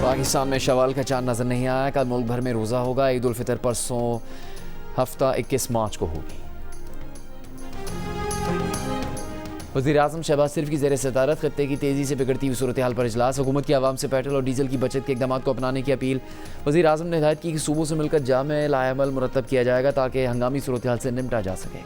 पाकिस्तान में शवाल का चांद नजर नहीं आया। कल मुल्क भर में रोज़ा होगा। ईद उल फितर परसों हफ्ता 21 मार्च को होगी। वज़ीर-ए-आज़म शहबाज शरीफ की ज़ेर सदारत खत्ते की तेज़ी से बिगड़ती हुई सूरत हाल पर इजलास। हुकूमत की आवाम से पेट्रोल और डीजल की बचत के इक़दाम को अपनाने की अपील। वज़ीर-ए-आज़म ने हिदायत की कि सूबों से मिलकर जामे लाएमल मुरतब किया जाएगा ताकि हंगामी सूरत हाल से निपटा जा सके।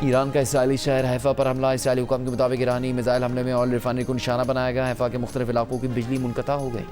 ईरान का इसराइली शहर हैफा पर हमला। इसराइली हुकाम के मुताबिक ईरानी मिसाइल हमले में ऑयल रिफाइनरी को निशाना बनाया गया। हैफा के मुख्तलिफ इलाकों की बिजली मुनक़ता हो गई।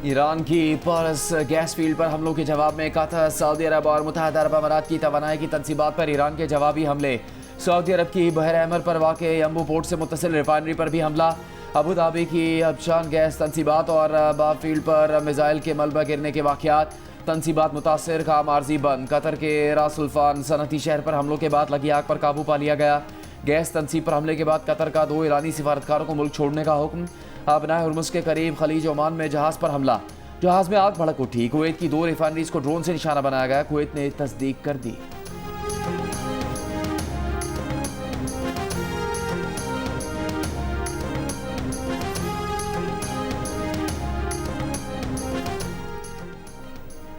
ईरान की पारस गैस फील्ड पर हमलों के जवाब में कतर, सऊदी अरब और मुत्तहिदा अरब अमारात की तवानाई की तनसीबात पर ईरान के जवाबी हमले। सऊदी अरब की बहर अहमर पर वाक़े यम्बू पोर्ट से मुत्तसिल रिफाइनरी पर भी हमला। अबू धाबी की अबशान गैस तनसीबात और बाब फील्ड पर मिसाइल के मलबा गिरने के वाक़यात। तनसीबात मुतासर, काम आर्जी बंद। कतर के रासुल्फान सनती शहर पर हमलों के बाद लगी आग पर काबू पा लिया गया। गैस तनसीब पर हमले के बाद कतर का 2 ईरानी सिफारतकारों को मुल्क छोड़ने का हुक्म। अबनाए हुर्मुज़ के करीब खलीज ओमान में जहाज़ पर हमला। जहाज़ में आग भड़क उठी। कुवैत की 2 रिफाइनरीज को ड्रोन से निशाना बनाया गया। कुवैत ने तस्दीक कर दी।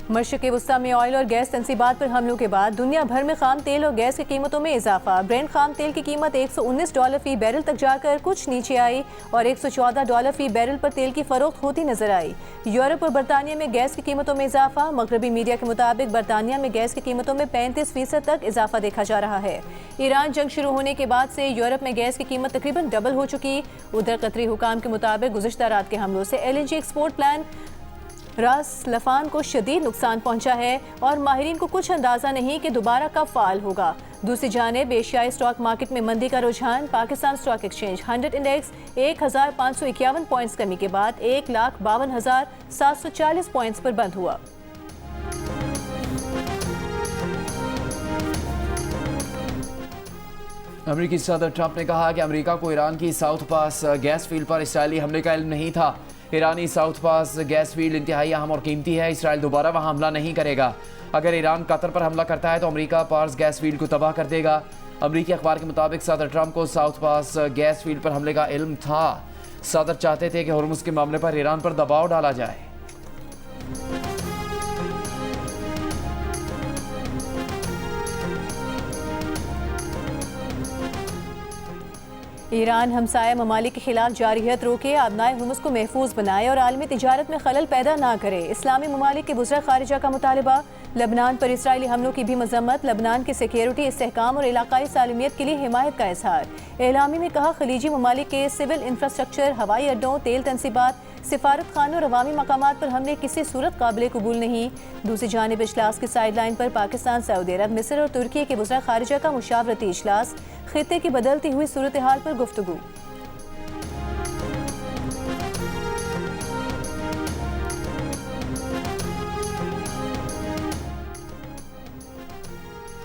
मशरिक़ वस्ता में ऑयल और गैस तनसीबात पर हमलों के बाद दुनिया भर में खाम तेल और गैस की कीमतों में इजाफा। ब्रेंट खाम तेल की कीमत $119 फी बैरल तक जाकर कुछ नीचे आई और $114 फी बैरल पर तेल की फरोख्त होती नजर आई। यूरोप और बरतानिया में गैस की कीमतों में इजाफा। मगरबी मीडिया के मुताबिक बरतानिया में गैस की कीमतों में 35% तक इजाफा देखा जा रहा है। ईरान जंग शुरू होने के बाद से यूरोप में गैस की कीमत तकरीबन डबल हो चुकी। उधर कतरी हुकाम के मुताबिक गुज़िश्ता रात के हमलों से LNG एक्सपोर्ट प्लान रास लफान को शदीद नुकसान पहुंचा है और माहिरीन को कुछ अंदाजा नहीं कि दोबारा कब फाल होगा। दूसरी जानिब एशियाई स्टॉक मार्केट में मंदी का रुझान। Pakistan stock exchange 100 index 1551 points कमी के बाद 1,52,740 पॉइंट्स पर बंद हुआ। अमेरिकी सदर ट्रंप ने कहा कि अमेरिका को ईरान की साउथ पास गैस फील्ड पर इसराइली हमले का इल्म नहीं था। ईरानी साउथ पास गैस फील्ड इंतहाई अहम और कीमती है। इसराइल दोबारा वहां हमला नहीं करेगा। अगर ईरान कतर पर हमला करता है तो अमेरिका पास गैस फील्ड को तबाह कर देगा। अमेरिकी अखबार के मुताबिक सदर ट्रंप को साउथ पास गैस फील्ड पर हमले का इल्म था। सदर चाहते थे कि हुर्मुज़ के मामले पर ईरान पर दबाव डाला जाए। ईरान हमसाया ममालिक के खिलाफ जारियत रोके, अबनाए हुर्मुज़ को महफूज बनाए और आलमी तिजारत में खलल पैदा ना करे। इस्लामी ममालिक के वज़ीर ख़ारिजा का मुतालबा। लबनान पर इसराइली हमलों की भी मजम्मत। लबनान की सिक्योरिटी, इस्तेहकाम और इलाकाई सालमियत के लिए हिमायत का इजहार। एलामी में कहा खलीजी ममालिक के सिविल इंफ्रास्ट्रक्चर, हवाई अड्डों, तेल तनसीबात, सिफारत खानों और अवामी मकामात पर हमले किसी सूरत काबिल कबूल नहीं। दूसरी जानिब इजलास की साइड लाइन पर पाकिस्तान, सऊदी अरब, मिस्र और तुर्की के वज़ीर ख़ारिजा का मुशावरती इजलास। खित्ते की बदलती हुई सूरत हाल पर गुफ्तगू।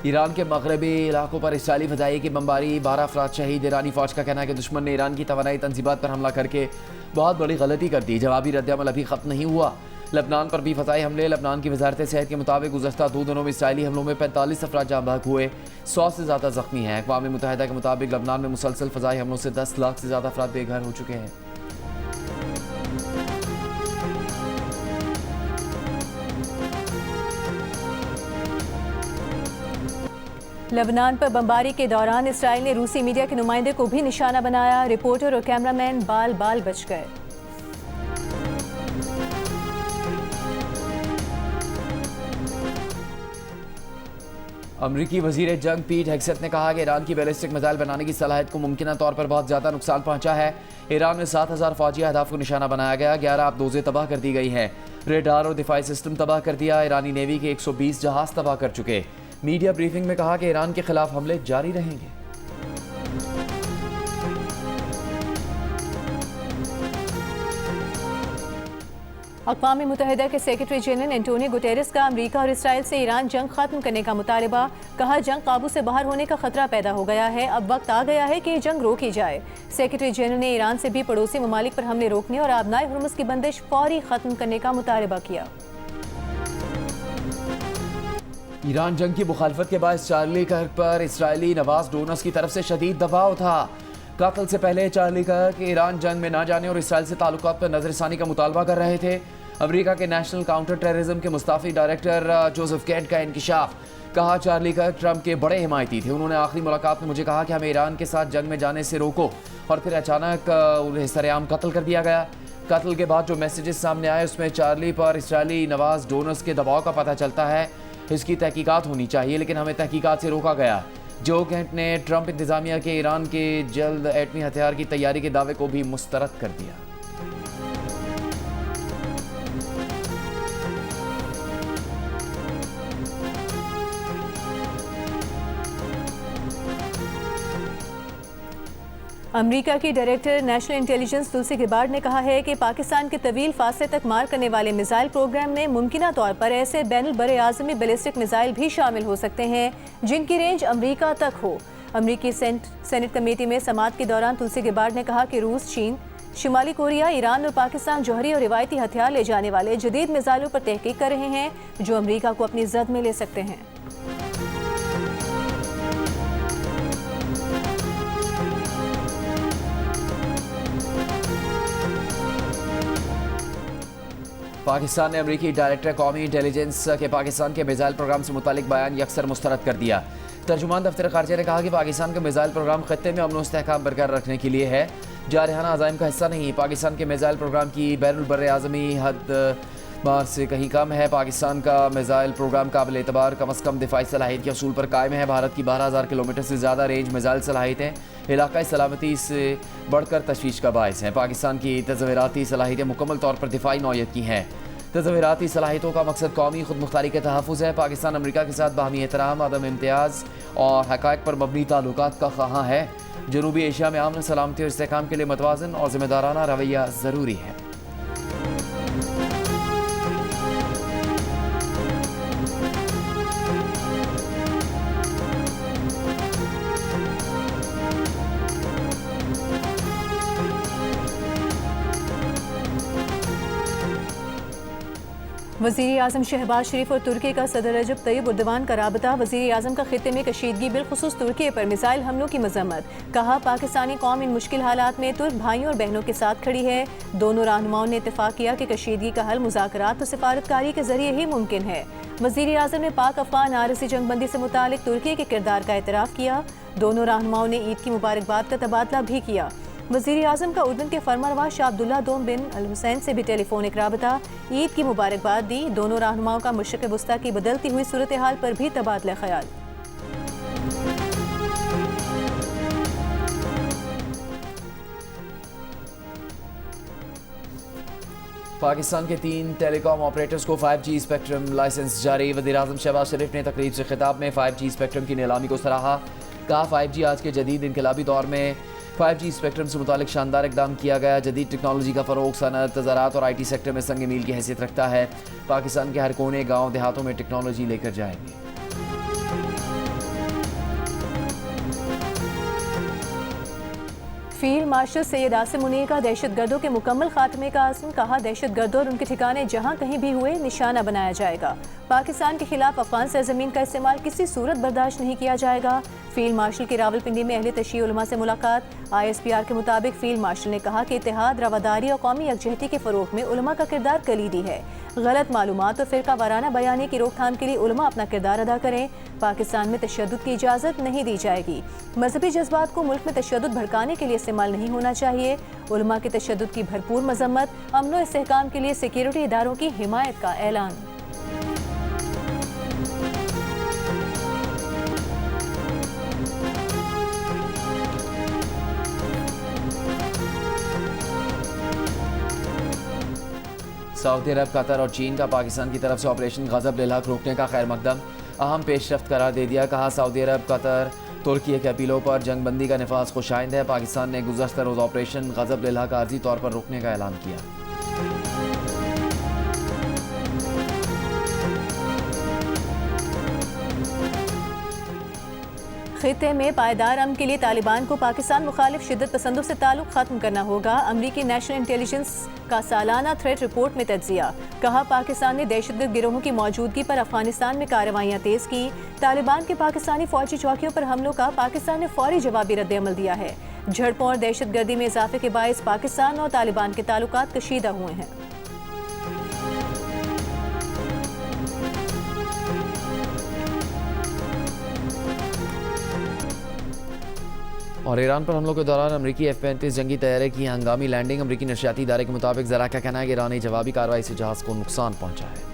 ईरान के मगरबी इलाकों पर इसराइली फ़ज़ाइये की बमबारी, 12 अफराद शहीद। ईरानी फ़ौज का कहना है कि दुश्मन ने ईरान की तवानाई तनसीबात पर हमला करके बहुत बड़ी गलती कर दी। जवाबी रद्दअमल अभी ख़त्म नहीं हुआ। लबनान पर भी फ़ज़ाई हमले। लबनान की वज़ारत सेहत के मुताबिक गुज़श्ता 2 दिनों में इसराइली हमलों में 45 अफराद जाँ बहक हुए, 100 से ज़्यादा ज़ख्मी हैं। अक़वाम मुत्तहिदा के मुताबिक लबनान में मुसलसल फ़ज़ाई हमलों से 10 लाख से ज़्यादा अफराद बेघर हो चुके हैं। लबनान पर बमबारी के दौरान इसराइल ने रूसी मीडिया के नुमाइंदे को भी निशाना बनाया। रिपोर्टर और कैमरामैन बाल बाल बच गए। अमरीकी वज़ीर जंग पीट हेगसेथ ने कहा कि ईरान की बैलिस्टिक मिसाइल बनाने की सलाहियत को मुमकिना तौर पर बहुत ज़्यादा नुकसान पहुंचा है। ईरान में 7000 फौजी अहदाफ को निशाना बनाया गया। 11 आबदोज़ें तबाह कर दी गई हैं। रेडार और दिफाई सिस्टम तबाह कर दिया। ईरानी नेवी के 120 जहाज़ तबाह कर चुके। मीडिया ब्रीफिंग में कहा कि ईरान के खिलाफ हमले जारी रहेंगे। अक़वाम मुत्तहिदा के सेक्रेटरी जनरल एंटोनियो गुटेरेस का अमरीका और इसराइल से ईरान जंग खत्म करने का मुतालबा। कहा जंग काबू से बाहर होने का खतरा पैदा हो गया है। अब वक्त आ गया है कि जंग रोकी जाए। सेक्रेटरी जनरल ने ईरान से भी पड़ोसी ममालिक पर हमले रोकने और अबनाए हुर्मुज़ की बंदिश फौरी खत्म करने का मुतालबा किया। ईरान जंग की मुखालफत के बाद चार्ली कर्क पर इसराइली नवाज डोनस की तरफ से शदीद दबाव था। कत्ल से पहले चार्ली कर्क ईरान जंग में न जाने और इसराइल से ताल्लुकात पर नजरसानी का मुतालबा कर रहे थे। अमेरिका के नेशनल काउंटर टेररिज्म के मुस्ताफी डायरेक्टर जोसेफ कैट का इंकिशाफ। कहा, चार्ली कर्क ट्रंप के बड़े हिमायती थे। उन्होंने आखिरी मुलाकात में मुझे कहा कि हमें ईरान के साथ जंग में जाने से रोको, और फिर अचानक उन्हें सरेआम कत्ल कर दिया गया। कत्ल के बाद जो मैसेजेस सामने आए उसमें चार्ली पर इसराइली नवाज डोनस के दबाव का पता चलता है। इसकी तहकीकात होनी चाहिए, लेकिन हमें तहकीकात से रोका गया। जो कैंट ने ट्रंप इंतजामिया के ईरान के जल्द एटमी हथियार की तैयारी के दावे को भी मुस्तरद कर दिया। अमेरिका की डायरेक्टर नेशनल इंटेलिजेंस तुलसी गिबार्ड ने कहा है कि पाकिस्तान के तवील फासले तक मार करने वाले मिसाइल प्रोग्राम में मुमकिना तौर पर ऐसे बैनुल बरे आज़मी बैलिस्टिक मिसाइल भी शामिल हो सकते हैं जिनकी रेंज अमेरिका तक हो। अमेरिकी सेनेट कमेटी में समाअत के दौरान तुलसी गिबार्ड ने कहा कि रूस, चीन, शिमाली कोरिया, ईरान और पाकिस्तान जौहरी और रिवायती हथियार ले जाने वाले जदीद मिसाइलों पर तहकीक कर रहे हैं जो अमेरिका को अपनी जद में ले सकते हैं। पाकिस्तान ने अमेरिकी डायरेक्टर कौमी इंटेलिजेंस के पाकिस्तान के मिसाइल प्रोग्राम से मुतालिक बयान यकसर मुस्तरद कर दिया। तर्जुमान दफ्तर खारजा ने कहा कि पाकिस्तान का मिसाइल प्रोग्राम खत्ते में अमन और इस्तेहकाम बरकरार रखने के लिए है, जारहाना अज़ाइम का हिस्सा नहीं। पाकिस्तान के मिसाइल प्रोग्राम की बैनुल बर्रे आज़मी हद बार से कहीं कम है। पाकिस्तान का मिसाइल प्रोग्राम काबिल एतबार कम अज़ कम दिफाई सलाहियत के असूल पर कायम है। भारत की 12,000 किलोमीटर से ज़्यादा रेंज मिसाइल सलाहियतें इलाकाई सलामती से बढ़कर तशवीश का बायस हैं। पाकिस्तान की तज़वीराती सलाहियतें मुकम्मल तौर पर दिफाई नौयत की हैं। तज़वीराती सलाहियतों का मकसद कौमी खुद मुख्तारी के तहफ़्फ़ुज़ है। पाकिस्तान अमेरिका के साथ बाहमी एहतराम, अदम इम्तियाज़ और हक़ाइक़ पर मबनी ताल्लुकात का ख़्वाहां है। जनूबी एशिया में अमन, सलामती और इस्तेहकाम के लिए मतवाज़न और ज़िम्मेदाराना रवैया ज़रूरी है। वज़ीर आज़म शहबाज शरीफ और तुर्की का सदर रजब तैयब उर्दवान का राबता। वज़ीर आज़म का खित्ते में कशीदगी, बिलखुसूस तुर्की पर मिसाइल हमलों की मजम्मत। कहा, पाकिस्तानी कौम इन मुश्किल हालात में तुर्क भाइयों और बहनों के साथ खड़ी है। दोनों रहनुमाओं ने इत्तेफाक किया कि कशीदगी का हल मुज़ाकरात और सिफारतकारी के जरिए ही मुमकिन है। वज़ीर आज़म ने पाक अफगान आरसी जंगबंदी से मुतालिक तुर्की के किरदार का एतराफ़ किया। दोनों रहनुमाओं ने ईद की मुबारकबाद का तबादला भी किया। वज़ीर आज़म का उर्दन के फरमानरवा शाह अब्दुल्ला दोम बिन अल हुसैन से भी टेलीफोनिक राबता। ईद की मुबारकबाद दी। दोनों रहनुमाओं का मशरिक़ वस्ता की बदलती हुई सूरत हाल पर भी तबादला ख्याल। पाकिस्तान के 3 टेलीकॉम ऑपरेटर्स को 5G स्पेक्ट्रम लाइसेंस जारी। वज़ीर आज़म शहबाज शरीफ ने तकरीब से खिताब में 5G स्पेक्ट्रम की नीलामी को सराहा। कहा, 5G आज के जदीद इनकलाबी दौर में 5G स्पेक्ट्रम से मुतालिक शानदार इक़दाम किया गया। जदीद टेक्नोलॉजी का फ़रोग़ सनअत, ज़राअत और IT सेक्टर में संग मील की हैसियत रखता है। पाकिस्तान के हर कोने, गाँव देहातों में टेक्नोलॉजी लेकर जाएंगे। फील्ड मार्शल सैयद आसिम मुनीर का दहशतगर्दों के मुकम्मल खात्मे का आज़म। कहा, दहशतगर्दों और उनके ठिकाने जहाँ कहीं भी हुए निशाना बनाया जाएगा। पाकिस्तान के खिलाफ अफगान सरजमीन का इस्तेमाल किसी सूरत बर्दाश्त नहीं किया जाएगा। फील्ड मार्शल की रावलपिंडी में अहले तशय्युअ उलमा से मुलाकात। ISPR के मुताबिक फील्ड मार्शल ने कहा कि इत्तेहाद, रवादारी और कौमी यकजहती के फ़रोग़ में उलमा का किरदार कलीदी है। गलत मालूमात और फ़िरका वाराना बयानी की रोकथाम के लिए उलमा अपना किरदार अदा करें। पाकिस्तान में तशद्दुद की इजाज़त नहीं दी जाएगी। मजहबी जज्बात को मुल्क में तशद्दुद भड़काने के लिए इस्तेमाल नहीं होना चाहिए। उलमा के तशद्दुद की भरपूर मजम्मत। अमन और इस्तेहकाम के लिए सिक्योरिटी इदारों की हिमायत का ऐलान। सऊदी अरब, कतर और चीन का पाकिस्तान की तरफ से ऑपरेशन गज़ब लिल्लाह रोकने का खैर मकदम अहम पेशरफ्त करार दे दिया। कहा, सऊदी अरब, कतर, तुर्की के अपीलों पर जंगबंदी का नफाज खुशाइंद है। पाकिस्तान ने गुज़श्ता रोज़ ऑपरेशन गज़ब लिल्लाह का आर्जी तौर पर रोकने का ऐलान किया। खित्ते में पायदार अमन के लिए तालिबान को पाकिस्तान मुखालिफ शिद्दत पसंदों से ताल्लुक खत्म करना होगा। अमरीकी नेशनल इंटेलिजेंस का सालाना थ्रेट रिपोर्ट में तज्जिया। कहा पाकिस्तान ने दहशतगर्द गिरोहों की मौजूदगी पर अफगानिस्तान में कार्रवाइयां तेज की। तालिबान के पाकिस्तानी फौजी चौकियों पर हमलों का पाकिस्तान ने फौरी जवाबी रद्द-ए-अमल दिया है। झड़पों और दहशतगर्दी में इजाफे के बायस पाकिस्तान और तालिबान के ताल्लुकात कशीदा हुए हैं। और ईरान पर हमलों के दौरान अमरीकी F-35 जंगी तैयारे की हंगामी लैंडिंग। अमरीकी नशियाती इदारे के मुताबिक जरा का कहना है कि ईरान ने जवाबी कार्रवाई से जहाज को नुकसान पहुंचा है।